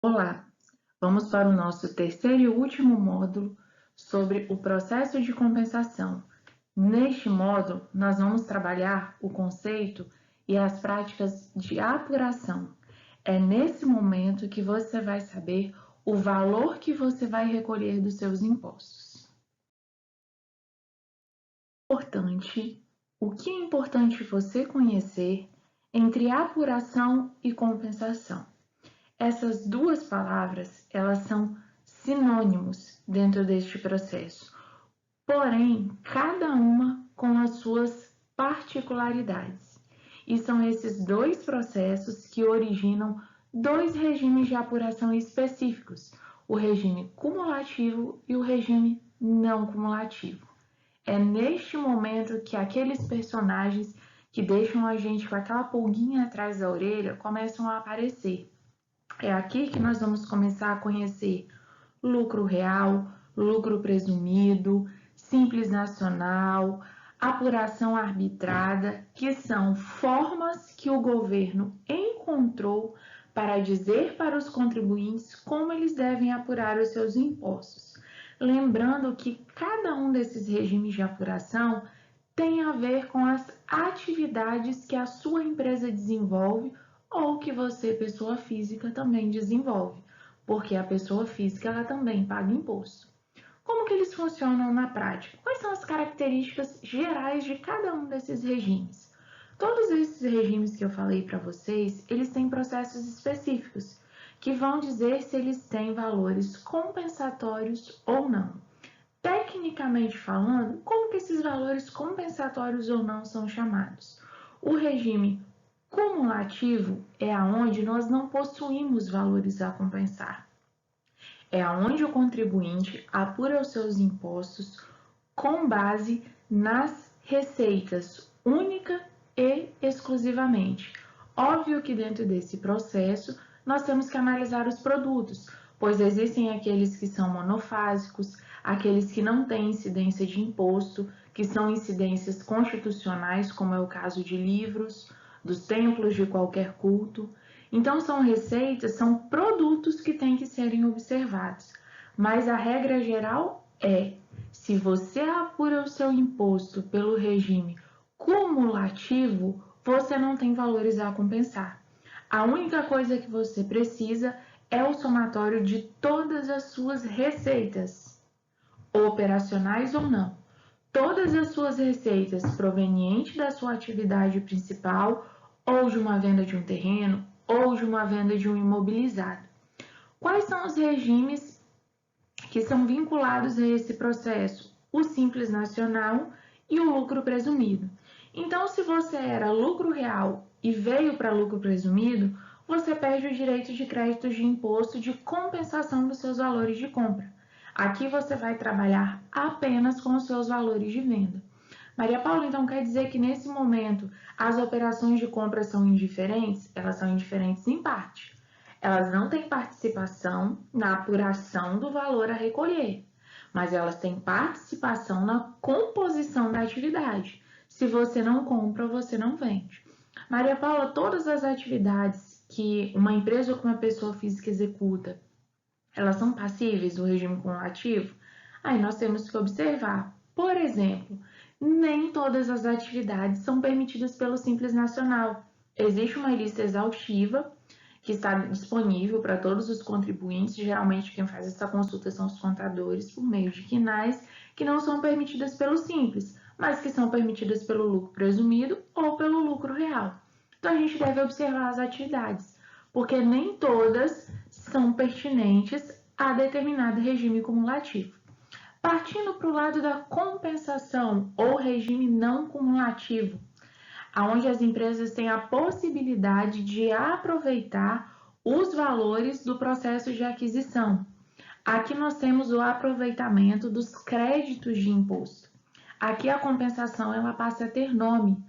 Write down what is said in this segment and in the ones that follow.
Olá, vamos para o nosso terceiro e último módulo sobre o processo de compensação. Neste módulo, nós vamos trabalhar o conceito e as práticas de apuração. É nesse momento que você vai saber o valor que você vai recolher dos seus impostos. O que é importante você conhecer entre apuração e compensação? Essas duas palavras, elas são sinônimos dentro deste processo, porém, cada uma com as suas particularidades. E são esses dois processos que originam dois regimes de apuração específicos, o regime cumulativo e o regime não cumulativo. É neste momento que aqueles personagens que deixam a gente com aquela pulguinha atrás da orelha começam a aparecer. É aqui que nós vamos começar a conhecer lucro real, lucro presumido, simples nacional, apuração arbitrada, que são formas que o governo encontrou para dizer para os contribuintes como eles devem apurar os seus impostos. Lembrando que cada um desses regimes de apuração tem a ver com as atividades que a sua empresa desenvolve ou que você, pessoa física, também desenvolve, porque a pessoa física ela também paga imposto. Como que eles funcionam na prática? Quais são as características gerais de cada um desses regimes? Todos esses regimes que eu falei para vocês, eles têm processos específicos que vão dizer se eles têm valores compensatórios ou não. Tecnicamente falando, como que esses valores compensatórios ou não são chamados? O regime cumulativo é aonde nós não possuímos valores a compensar. É aonde o contribuinte apura os seus impostos com base nas receitas única e exclusivamente. Óbvio que dentro desse processo nós temos que analisar os produtos, pois existem aqueles que são monofásicos, aqueles que não têm incidência de imposto, que são incidências constitucionais, como é o caso de livros, dos templos de qualquer culto. Então, são receitas, são produtos que têm que serem observados. Mas a regra geral é: se você apura o seu imposto pelo regime cumulativo, você não tem valores a compensar. A única coisa que você precisa é o somatório de todas as suas receitas, operacionais ou não. Todas as suas receitas provenientes da sua atividade principal, ou de uma venda de um terreno, ou de uma venda de um imobilizado. Quais são os regimes que são vinculados a esse processo? O Simples Nacional e o lucro presumido. Então, se você era lucro real e veio para lucro presumido, você perde o direito de crédito de imposto de compensação dos seus valores de compra. Aqui você vai trabalhar apenas com os seus valores de venda. Maria Paula, então quer dizer que nesse momento as operações de compra são indiferentes? Elas são indiferentes em parte. Elas não têm participação na apuração do valor a recolher, mas elas têm participação na composição da atividade. Se você não compra, você não vende. Maria Paula, todas as atividades que uma empresa ou que uma pessoa física executa, elas são passíveis do regime cumulativo? Aí nós temos que observar. Por exemplo, nem todas as atividades são permitidas pelo Simples Nacional. Existe uma lista exaustiva que está disponível para todos os contribuintes. Geralmente quem faz essa consulta são os contadores por meio de quinais, que não são permitidas pelo Simples, mas que são permitidas pelo lucro presumido ou pelo lucro real. Então a gente deve observar as atividades, porque nem todas são pertinentes a determinado regime cumulativo. Partindo para o lado da compensação ou regime não cumulativo, onde as empresas têm a possibilidade de aproveitar os valores do processo de aquisição. Aqui nós temos o aproveitamento dos créditos de imposto. Aqui a compensação ela passa a ter nome,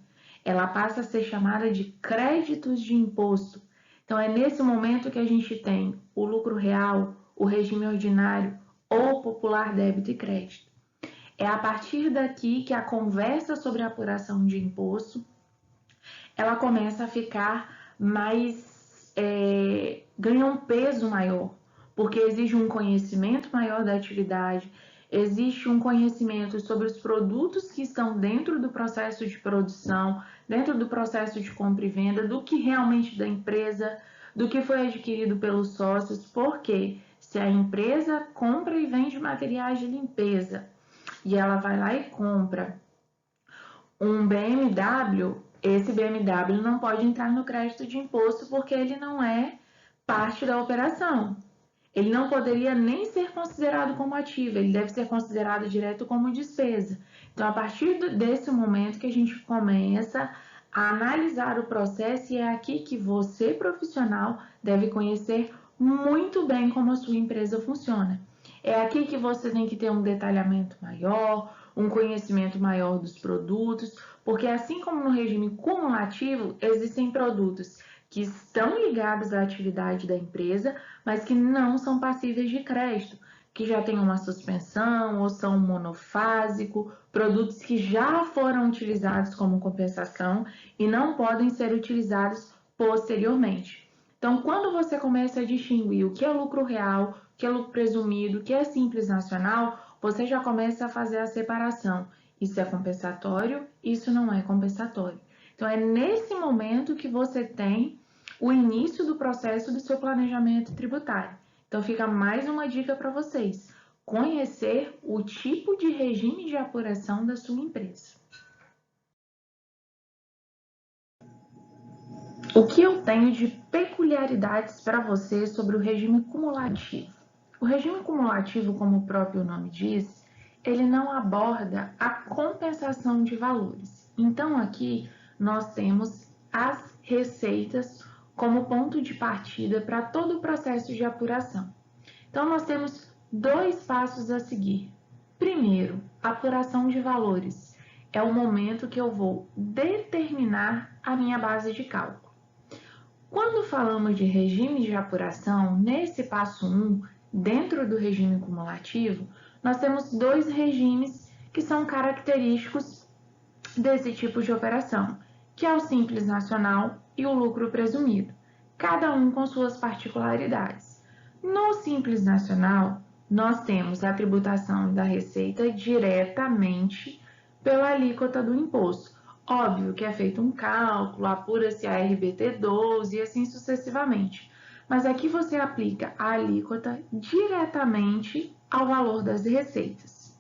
ela passa a ser chamada de créditos de imposto. Então é nesse momento que a gente tem o lucro real, o regime ordinário ou popular débito e crédito. É a partir daqui que a conversa sobre a apuração de imposto ela começa a ficar mais ganha um peso maior, porque exige um conhecimento maior da atividade, existe um conhecimento sobre os produtos que estão dentro do processo de produção, dentro do processo de compra e venda, do que realmente da empresa, do que foi adquirido pelos sócios, porque se a empresa compra e vende materiais de limpeza e ela vai lá e compra um BMW, esse BMW não pode entrar no crédito de imposto porque ele não é parte da operação. Ele não poderia nem ser considerado como ativo, ele deve ser considerado direto como despesa. Então, a partir desse momento que a gente começa a analisar o processo, e é aqui que você, profissional, deve conhecer muito bem como a sua empresa funciona. É aqui que você tem que ter um detalhamento maior, um conhecimento maior dos produtos, porque assim como no regime cumulativo, existem produtos que estão ligados à atividade da empresa, mas que não são passíveis de crédito, que já têm uma suspensão ou são monofásico, produtos que já foram utilizados como compensação e não podem ser utilizados posteriormente. Então, quando você começa a distinguir o que é lucro real, o que é lucro presumido, o que é simples nacional, você já começa a fazer a separação. Isso é compensatório, isso não é compensatório. Então, é nesse momento que você tem o início do processo do seu planejamento tributário. Então, fica mais uma dica para vocês: conhecer o tipo de regime de apuração da sua empresa. O que eu tenho de peculiaridades para você sobre o regime cumulativo? O regime cumulativo, como o próprio nome diz, ele não aborda a compensação de valores. Então, aqui nós temos as receitas como ponto de partida para todo o processo de apuração. Então, nós temos dois passos a seguir. Primeiro, apuração de valores. É o momento que eu vou determinar a minha base de cálculo. Quando falamos de regime de apuração, nesse passo 1, dentro do regime cumulativo, nós temos dois regimes que são característicos desse tipo de operação, que é o Simples Nacional e o lucro presumido, cada um com suas particularidades. No Simples Nacional, nós temos a tributação da receita diretamente pela alíquota do imposto. Óbvio que é feito um cálculo, apura-se a RBT12 e assim sucessivamente. Mas aqui você aplica a alíquota diretamente ao valor das receitas.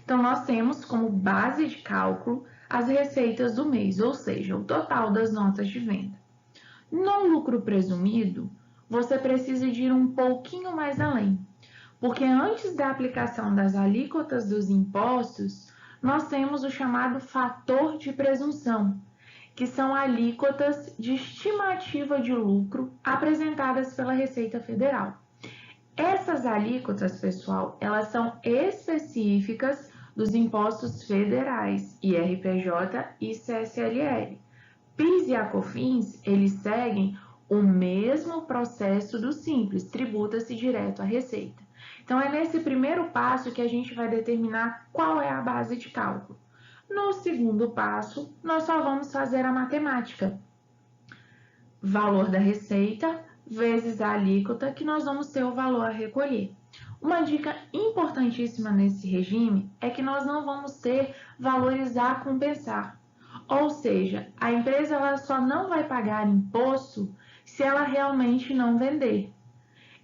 Então, nós temos como base de cálculo as receitas do mês, ou seja, o total das notas de venda. No lucro presumido, você precisa de ir um pouquinho mais além, porque antes da aplicação das alíquotas dos impostos, nós temos o chamado fator de presunção, que são alíquotas de estimativa de lucro apresentadas pela Receita Federal. Essas alíquotas, pessoal, elas são específicas dos impostos federais, IRPJ e CSLL. PIS e a COFINS, eles seguem o mesmo processo do Simples, tributa-se direto à Receita. Então, é nesse primeiro passo que a gente vai determinar qual é a base de cálculo. No segundo passo, nós só vamos fazer a matemática. Valor da receita vezes a alíquota, que nós vamos ter o valor a recolher. Uma dica importantíssima nesse regime é que nós não vamos ter valores a compensar. Ou seja, a empresa ela só não vai pagar imposto se ela realmente não vender.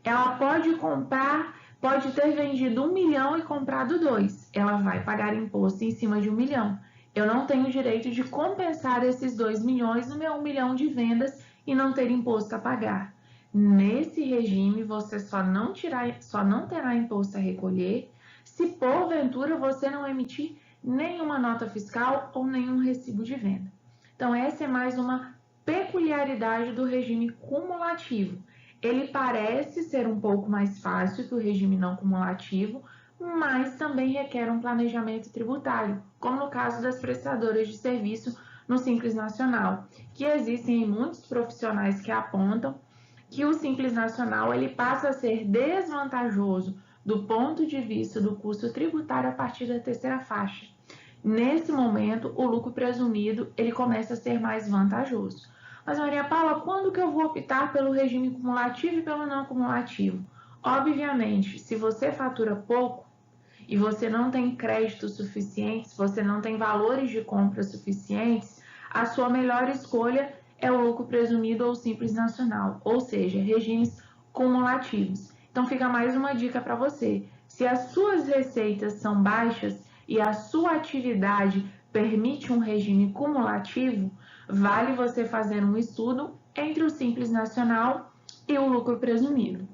Ela pode comprar, pode ter vendido 1 milhão e comprado 2. Ela vai pagar imposto em cima de 1 milhão. Eu não tenho direito de compensar esses 2 milhões no meu 1 milhão de vendas e não ter imposto a pagar. Nesse regime, você só não terá imposto a recolher se porventura você não emitir nenhuma nota fiscal ou nenhum recibo de venda. Então, essa é mais uma peculiaridade do regime cumulativo. Ele parece ser um pouco mais fácil que o regime não cumulativo, mas também requer um planejamento tributário, como no caso das prestadoras de serviço no Simples Nacional, que existem muitos profissionais que apontam que o Simples Nacional ele passa a ser desvantajoso do ponto de vista do custo tributário a partir da terceira faixa. Nesse momento, o lucro presumido ele começa a ser mais vantajoso. Mas Maria Paula, quando que eu vou optar pelo regime cumulativo e pelo não cumulativo? Obviamente, se você fatura pouco e você não tem créditos suficientes, você não tem valores de compra suficientes, a sua melhor escolha é o lucro presumido ou simples nacional, ou seja, regimes cumulativos. Então fica mais uma dica para você. Se as suas receitas são baixas e a sua atividade permite um regime cumulativo, vale você fazer um estudo entre o Simples Nacional e o lucro presumido.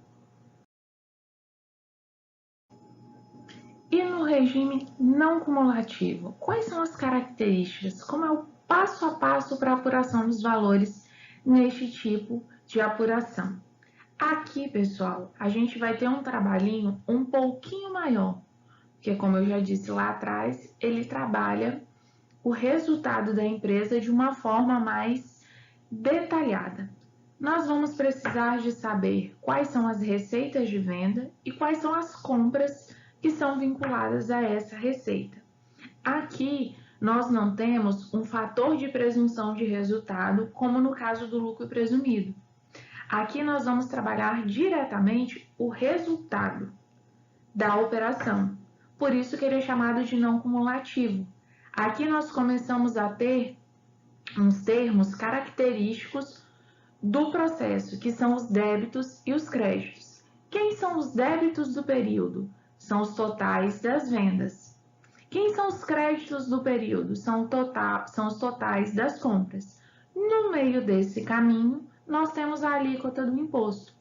E no regime não cumulativo, quais são as características? Como é o passo a passo para a apuração dos valores neste tipo de apuração? Aqui, pessoal, a gente vai ter um trabalhinho um pouquinho maior, porque, como eu já disse lá atrás, ele trabalha o resultado da empresa de uma forma mais detalhada. Nós vamos precisar de saber quais são as receitas de venda e quais são as compras que são vinculadas a essa receita. Aqui, nós não temos um fator de presunção de resultado, como no caso do lucro presumido. Aqui nós vamos trabalhar diretamente o resultado da operação. Por isso que ele é chamado de não cumulativo. Aqui nós começamos a ter uns termos característicos do processo, que são os débitos e os créditos. Quem são os débitos do período? São os totais das vendas. Quem são os créditos do período? São os totais das compras. No meio desse caminho, nós temos a alíquota do imposto,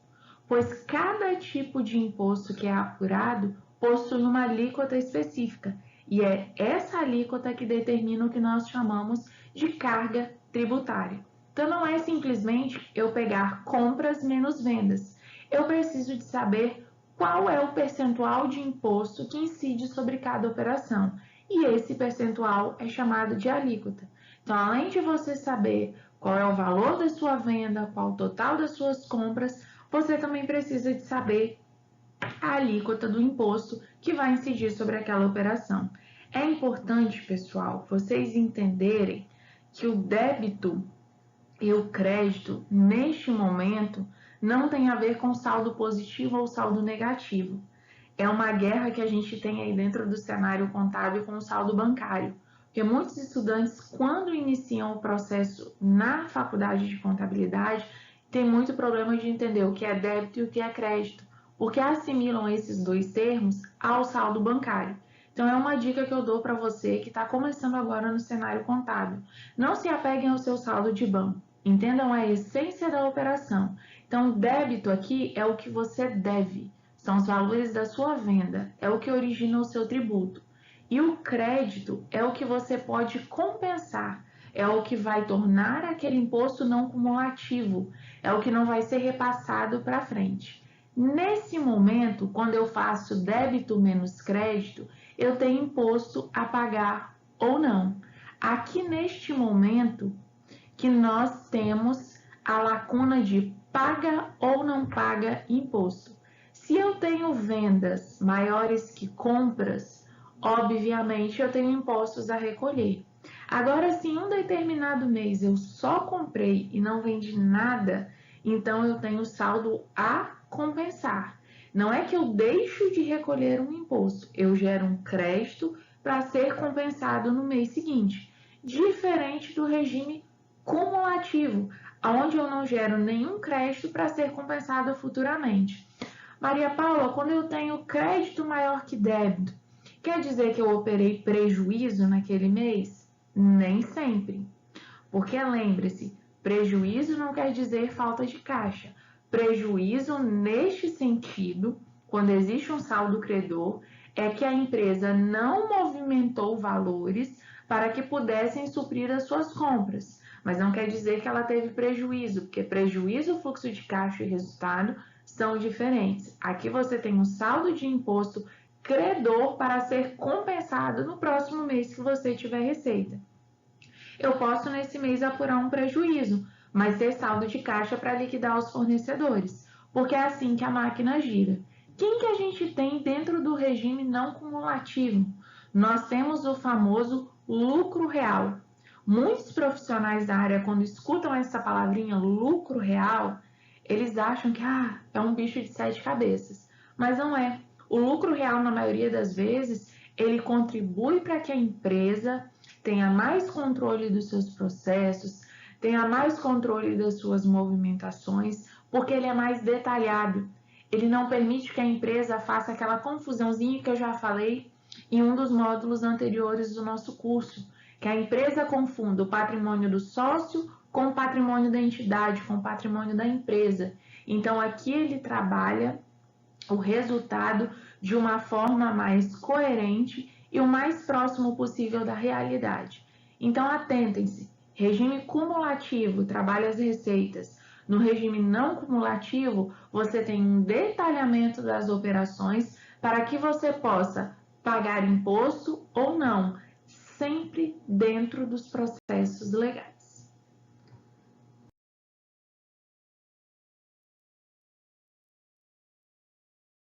pois cada tipo de imposto que é apurado possui uma alíquota específica, e é essa alíquota que determina o que nós chamamos de carga tributária. Então, não é simplesmente eu pegar compras menos vendas. Eu preciso de saber qual é o percentual de imposto que incide sobre cada operação. E esse percentual é chamado de alíquota. Então, além de você saber qual é o valor da sua venda, qual o total das suas compras, você também precisa de saber a alíquota do imposto que vai incidir sobre aquela operação. É importante, pessoal, vocês entenderem que o débito e o crédito, neste momento, não tem a ver com saldo positivo ou saldo negativo. É uma guerra que a gente tem aí dentro do cenário contábil com o saldo bancário. Porque muitos estudantes, quando iniciam o processo na faculdade de contabilidade, têm muito problema de entender o que é débito e o que é crédito, porque assimilam esses dois termos ao saldo bancário. Então, é uma dica que eu dou para você que está começando agora no cenário contábil. Não se apeguem ao seu saldo de banco. Entendam a essência da operação. Então, débito aqui é o que você deve, são os valores da sua venda, é o que origina o seu tributo. E o crédito é o que você pode compensar, é o que vai tornar aquele imposto não cumulativo, é o que não vai ser repassado para frente. Nesse momento, quando eu faço débito menos crédito, eu tenho imposto a pagar ou não. Aqui neste momento, que nós temos a lacuna de paga ou não paga imposto. Se eu tenho vendas maiores que compras, obviamente eu tenho impostos a recolher. Agora, se em um determinado mês eu só comprei e não vendi nada, então eu tenho saldo a compensar. Não é que eu deixo de recolher um imposto, eu gero um crédito para ser compensado no mês seguinte, diferente do regime cumulativo, onde eu não gero nenhum crédito para ser compensado futuramente. Maria Paula, quando eu tenho crédito maior que débito, quer dizer que eu operei prejuízo naquele mês? Nem sempre. Porque lembre-se, prejuízo não quer dizer falta de caixa. Prejuízo, neste sentido, quando existe um saldo credor, é que a empresa não movimentou valores para que pudessem suprir as suas compras. Mas não quer dizer que ela teve prejuízo, porque prejuízo, fluxo de caixa e resultado são diferentes. Aqui você tem um saldo de imposto credor para ser compensado no próximo mês que você tiver receita. Eu posso nesse mês apurar um prejuízo, mas ter saldo de caixa para liquidar os fornecedores, porque é assim que a máquina gira. Quem que a gente tem dentro do regime não cumulativo? Nós temos o famoso lucro real. Muitos profissionais da área, quando escutam essa palavrinha lucro real, eles acham que é um bicho de 7 cabeças, mas não é. O lucro real, na maioria das vezes, ele contribui para que a empresa tenha mais controle dos seus processos, tenha mais controle das suas movimentações, porque ele é mais detalhado. Ele não permite que a empresa faça aquela confusãozinha que eu já falei em um dos módulos anteriores do nosso curso, que a empresa confunda o patrimônio do sócio com o patrimônio da entidade, com o patrimônio da empresa. Então, aqui ele trabalha o resultado de uma forma mais coerente e o mais próximo possível da realidade. Então, atentem-se, regime cumulativo trabalha as receitas. No regime não cumulativo, você tem um detalhamento das operações para que você possa pagar imposto ou não, sempre dentro dos processos legais.